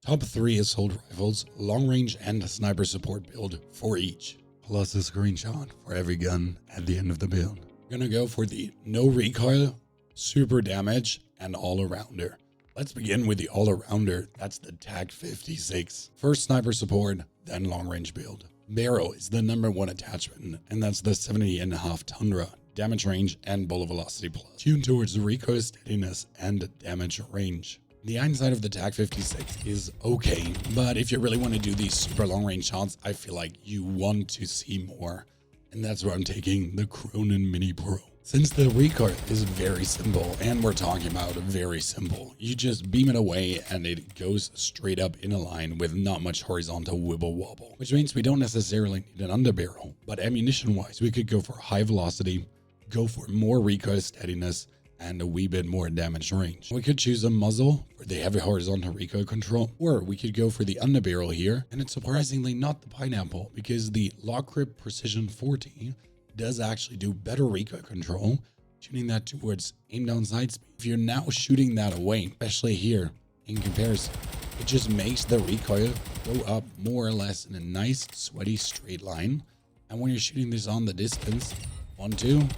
Top 3 assault rifles, long range and sniper support build for each, plus a screenshot for every gun at the end of the build. We're gonna go for the no recoil, super damage, and all-arounder. Let's begin with the all-arounder. That's the TAC 56. First sniper support, then long range build. Barrel is the #1 attachment, and that's the 70.5 Tundra. Damage range and bullet velocity plus. Tuned towards recoil steadiness and damage range. The inside of the TAC 56 is okay, but if you really want to do these super long range shots, I feel like you want to see more. And that's where I'm taking the Cronin Mini Pro. Since the recoil is very simple, and we're talking about very simple, you just beam it away and it goes straight up in a line with not much horizontal wibble wobble, which means we don't necessarily need an underbarrel, but ammunition wise, we could go for high velocity, go for more recoil steadiness, and a wee bit more damage range. We could choose a muzzle for the heavy horizontal recoil control, or we could go for the underbarrel here, and it's surprisingly not the pineapple because the Lock Grip Precision 40 does actually do better recoil control, tuning that towards aim down sight speed. If you're now shooting that away, especially here in comparison, it just makes the recoil go up more or less in a nice sweaty straight line. And when you're shooting this on the distance, 1-2,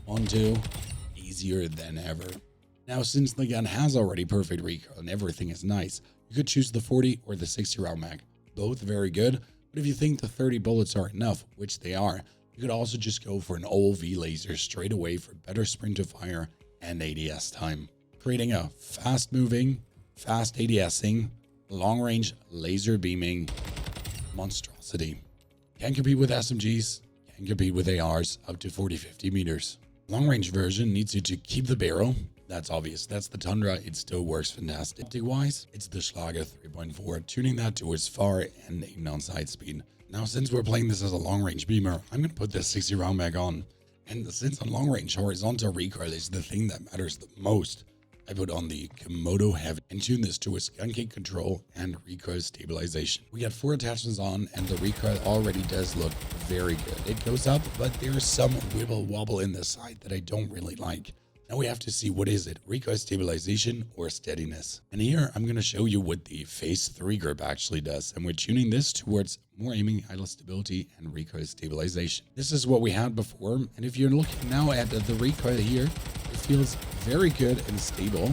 1-2, easier than ever. Now, since the gun has already perfect recoil and everything is nice, you could choose the 40 or the 60 round mag. Both very good, but if you think the 30 bullets are enough, which they are, you could also just go for an OLV laser straight away for better sprint to fire and ADS time. Creating a fast moving, fast ADSing, long range laser beaming monstrosity. Can compete with SMGs, can compete with ARs up to 40-50 meters. Long range version needs you to keep the barrel. That's obvious. That's the Tundra. It still works fantastic. Optic wise, it's the Schlager 3.4, tuning that towards far and aim down sight speed. Now, since we're playing this as a long range beamer, I'm going to put this 60 round mag on. And since on long range, horizontal recoil is the thing that matters the most, I put on the Komodo Heavy and tune this towards gun kick control and recoil stabilization. We got 4 attachments on, and the recoil already does look very good. It goes up, but there's some wibble wobble in the side that I don't really like. Now we have to see, what is it? Recoil stabilization or steadiness? And here I'm going to show you what the Phase 3 grip actually does. And we're tuning this towards more aiming, idle stability, and recoil stabilization. This is what we had before. And if you're looking now at the recoil here, it feels very good and stable.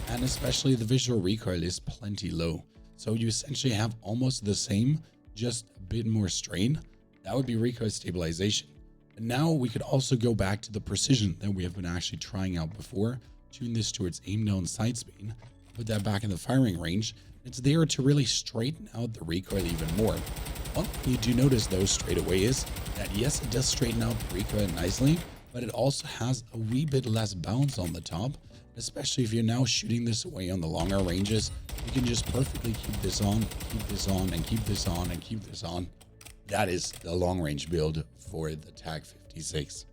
And especially the visual recoil is plenty low. So you essentially have almost the same, just a bit more strain. That would be recoil stabilization. And now we could also go back to the precision that we have been actually trying out before, tune this towards aim down sight speed, put that back in the firing range. It's there to really straighten out the recoil even more. One thing you do notice though straight away is that yes, it does straighten out the recoil nicely, but it also has a wee bit less bounce on the top, especially if you're now shooting this away on the longer ranges. You can just perfectly keep this on, keep this on, and keep this on, and keep this on. That is the long range build for the TAC 56.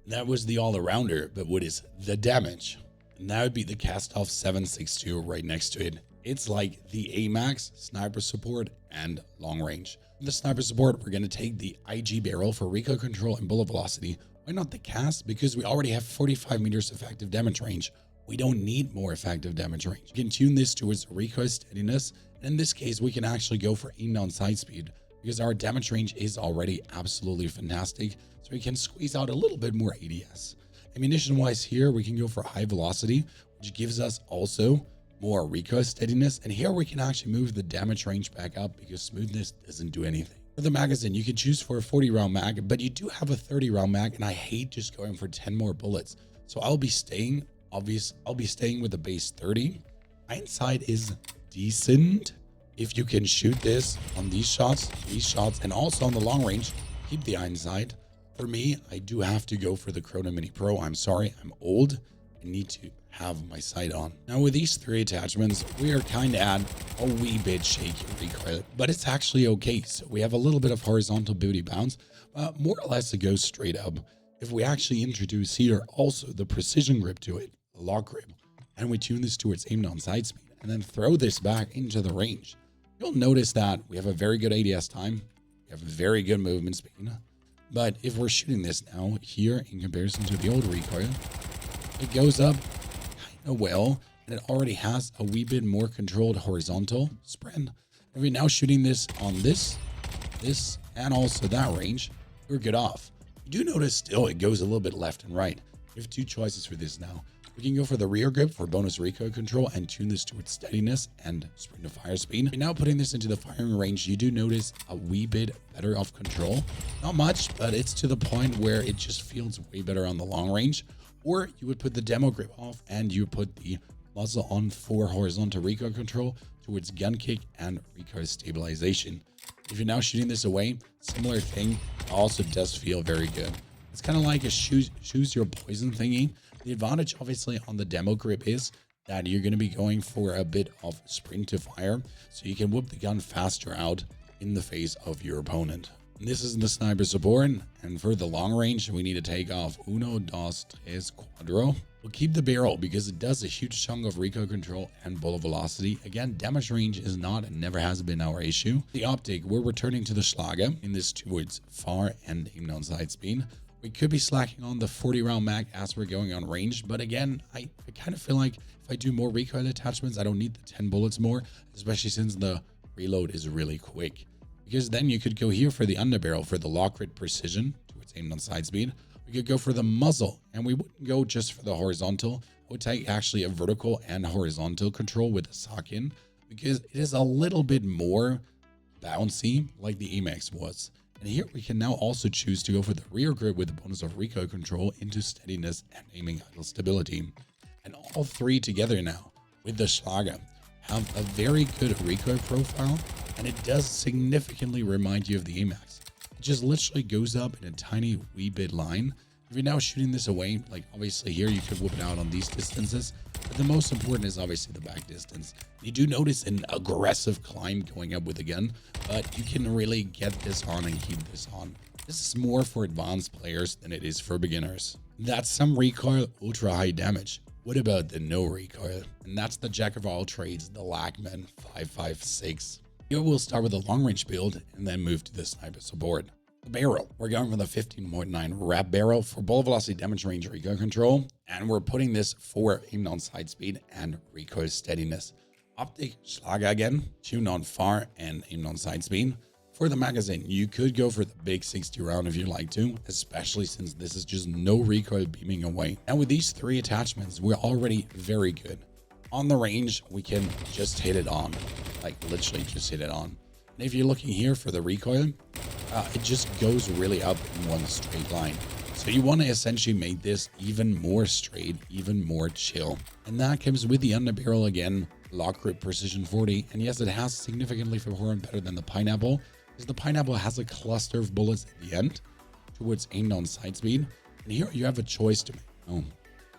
That was the all-arounder, but what is the damage? And that would be the Kastov 762 right next to it. It's like the AMAX, sniper support, and long range. The sniper support, we're going to take the IG barrel for recoil control and bullet velocity. Why not the Cast? Because we already have 45 meters effective damage range. We don't need more effective damage range. We can tune this towards recoil steadiness, and in this case, we can actually go for aim down sight speed, because our damage range is already absolutely fantastic, so we can squeeze out a little bit more ADS. Ammunition wise here, we can go for high velocity, which gives us also more recoil steadiness, and here we can actually move the damage range back up because smoothness doesn't do anything. For the magazine, you can choose for a 40 round mag, but you do have a 30 round mag, and I hate just going for 10 more bullets. So I'll be staying with the base 30. Hindsight is decent. If you can shoot this on these shots, and also on the long range, keep the hindsight. For me, I do have to go for the Cronin Mini Pro. I'm sorry, I'm old. I need to have my sight on. Now with these 3 attachments, we are kind of at a wee bit shaky recoil, but it's actually okay. So we have a little bit of horizontal booty bounce, more or less it goes straight up. If we actually introduce here also the precision grip to it, the lock grip, and we tune this towards aim down sight speed, and then throw this back into the range, you'll notice that we have a very good ADS time, we have a very good movement speed, but if we're shooting this now here in comparison to the old recoil, it goes up kind of well, and it already has a wee bit more controlled horizontal sprint. If you're now shooting this on this, and also that range, you're good off. You do notice still it goes a little bit left and right. We have two choices for this now. We can go for the rear grip for bonus recoil control and tune this to its steadiness and sprint to fire speed. Now putting this into the firing range, you do notice a wee bit better of control. Not much, but it's to the point where it just feels way better on the long range. Or you would put the demo grip off and you put the muzzle on for horizontal recoil control towards gun kick and recoil stabilization. If you're now shooting this away, similar thing, it also does feel very good. It's kind of like a choose your poison thingy. The advantage obviously on the demo grip is that you're going to be going for a bit of sprint to fire, so you can whip the gun faster out in the face of your opponent. And this is the sniper support, and for the long range, we need to take off uno, dos, tres, cuatro. We'll keep the barrel because it does a huge chunk of recoil control and bullet velocity. Again, damage range is not and never has been our issue. The optic, we're returning to the Schlager in this towards far and aim down sight speed. We could be slacking on the 40 round mag as we're going on range, but again, I kind of feel like if I do more recoil attachments, I don't need the 10 bullets more, especially since the reload is really quick. Because then you could go here for the underbarrel for the lock grid precision towards aim down sight speed. We could go for the muzzle, and we wouldn't go just for the horizontal. I would take actually a vertical and horizontal control with the sock in, because it is a little bit more bouncy like the Emax was. And here we can now also choose to go for the rear grip with the bonus of recoil control into steadiness and aiming idle stability. And all three together now with the Schlager have a very good recoil profile, and it does significantly remind you of the Emax. It just literally goes up in a tiny wee bit line. If you're now shooting this away, like obviously here you could whip it out on these distances, but the most important is obviously the back distance. You do notice an aggressive climb going up with the gun, but you can really get this on and keep this on. This is more for advanced players than it is for beginners. That's some recoil, ultra high damage. What about the no recoil? And that's the jack of all trades, the Lachman 556. Here we'll start with a long range build and then move to the sniper support. The barrel, we're going for the 15.9 wrap barrel for bullet velocity, damage range, recoil control, and we're putting this for aim down sight speed and recoil steadiness. Optic, Schlager again, tuned on far and aim down sight speed. For the magazine, you could go for the big 60 round if you like to, especially since this is just no recoil beaming away. And with these three attachments, we're already very good. On the range, we can just hit it on, like literally just hit it on. And if you're looking here for the recoil, it just goes really up in one straight line. So you want to essentially make this even more straight, even more chill. And that comes with the underbarrel again, lock grip precision 40. And yes, it has significantly performed better than the Pineapple, because the Pineapple has a cluster of bullets at the end towards aim down sight speed. And here you have a choice to make.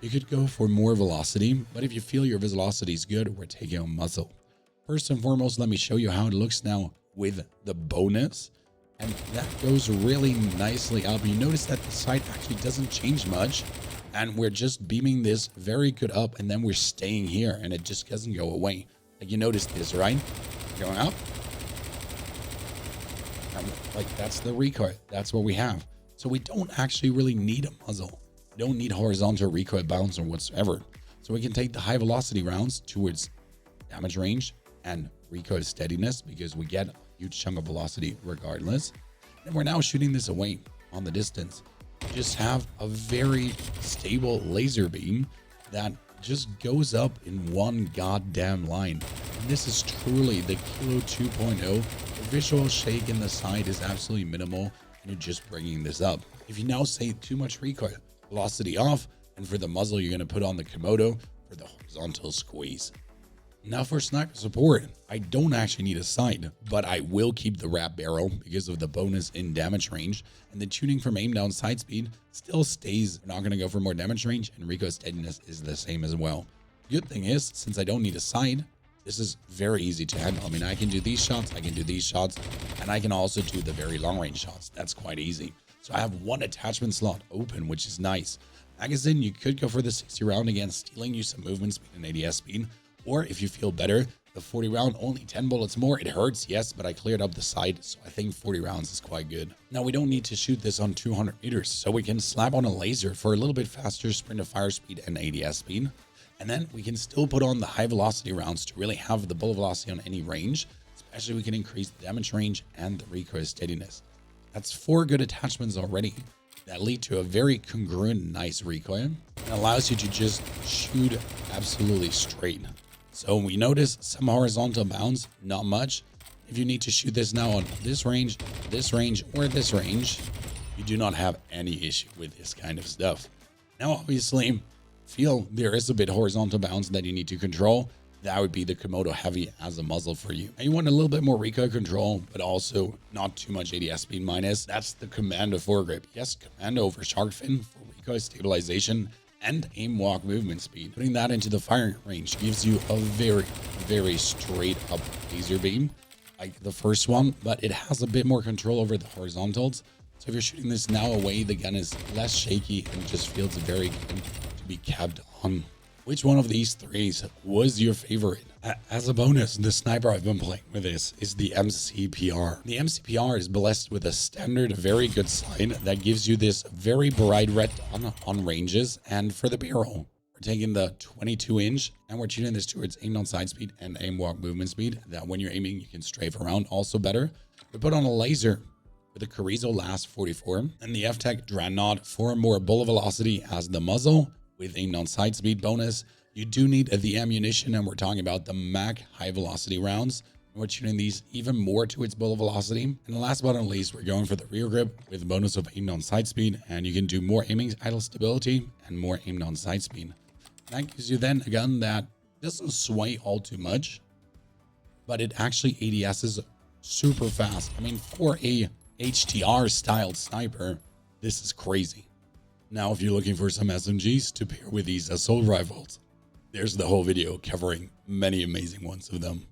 You could go for more velocity, but if you feel your velocity is good, we're taking a muzzle. First and foremost, let me show you how it looks now with the bonus. And that goes really nicely up. You notice that the sight actually doesn't change much. And we're just beaming this very good up. And then we're staying here and it just doesn't go away. Like you notice this, right? Going up. And like that's the recoil. That's what we have. So we don't actually really need a muzzle. We don't need horizontal recoil bounce or whatsoever. So we can take the high velocity rounds towards damage range and recoil steadiness because we get a huge chunk of velocity regardless. And we're now shooting this away on the distance. We just have a very stable laser beam that just goes up in one goddamn line. And this is truly the Kilo 2.0. The visual shake in the side is absolutely minimal, and you're just bringing this up. If you now say too much recoil, velocity off, and for the muzzle, you're going to put on the Komodo for the horizontal squeeze. Now for sniper support, I don't actually need a sight, but I will keep the wrap barrel because of the bonus in damage range, and the tuning from aim down sight speed still stays. We're not going to go for more damage range, and recoil steadiness is the same as well. Good thing is, since I don't need a sight, this is very easy to handle. I mean, I can do these shots, I can do these shots, and I can also do the very long range shots. That's quite easy. So I have one attachment slot open, which is nice. Magazine, you could go for the 60 round again, stealing you some movement speed and ADS speed. Or if you feel better, the 40 round, only 10 bullets more. It hurts, yes, but I cleared up the sight, so I think 40 rounds is quite good. Now we don't need to shoot this on 200 meters, so we can slap on a laser for a little bit faster sprint to fire speed and ADS speed. And then we can still put on the high velocity rounds to really have the bullet velocity on any range. Especially we can increase the damage range and the recoil steadiness. That's 4 good attachments already that lead to a very congruent, nice recoil and allows you to just shoot absolutely straight. So we notice some horizontal bounds, not much. If you need to shoot this now on this range, or this range, you do not have any issue with this kind of stuff. Now, obviously, feel there is a bit horizontal bounds that you need to control. That would be the Komodo Heavy as a muzzle for you. And you want a little bit more recoil control, but also not too much ADS speed minus. That's the Commando foregrip. Yes, Commando over shark fin for recoil stabilization and aim walk movement speed. Putting that into the firing range gives you a very, very straight up laser beam, like the first one, but it has a bit more control over the horizontals. So if you're shooting this now away, the gun is less shaky and just feels very good to be kept on. Which one of these 3s was your favorite? As a bonus, the sniper I've been playing with this is the MCPR. The MCPR is blessed with a standard, very good sight that gives you this very bright red dot on ranges. And for the barrel, we're taking the 22-inch and we're tuning this towards aim down sight speed and aim walk movement speed. That when you're aiming, you can strafe around. Also better, we put on a laser with the Carrizo Last 44 and the F-Tech Dreadnought for more bullet velocity as the muzzle. With aim down sight speed bonus, you do need the ammunition, and we're talking about the Mac high velocity rounds. And we're tuning these even more to its bullet velocity. And last but not least, we're going for the rear grip with a bonus of aim down sight speed, and you can do more aiming idle stability and more aim down sight speed. That gives you then a gun that doesn't sway all too much, but it actually ADSs super fast. I mean, for a HTR styled sniper, this is crazy. Now, if you're looking for some SMGs to pair with these assault rifles, there's the whole video covering many amazing ones of them.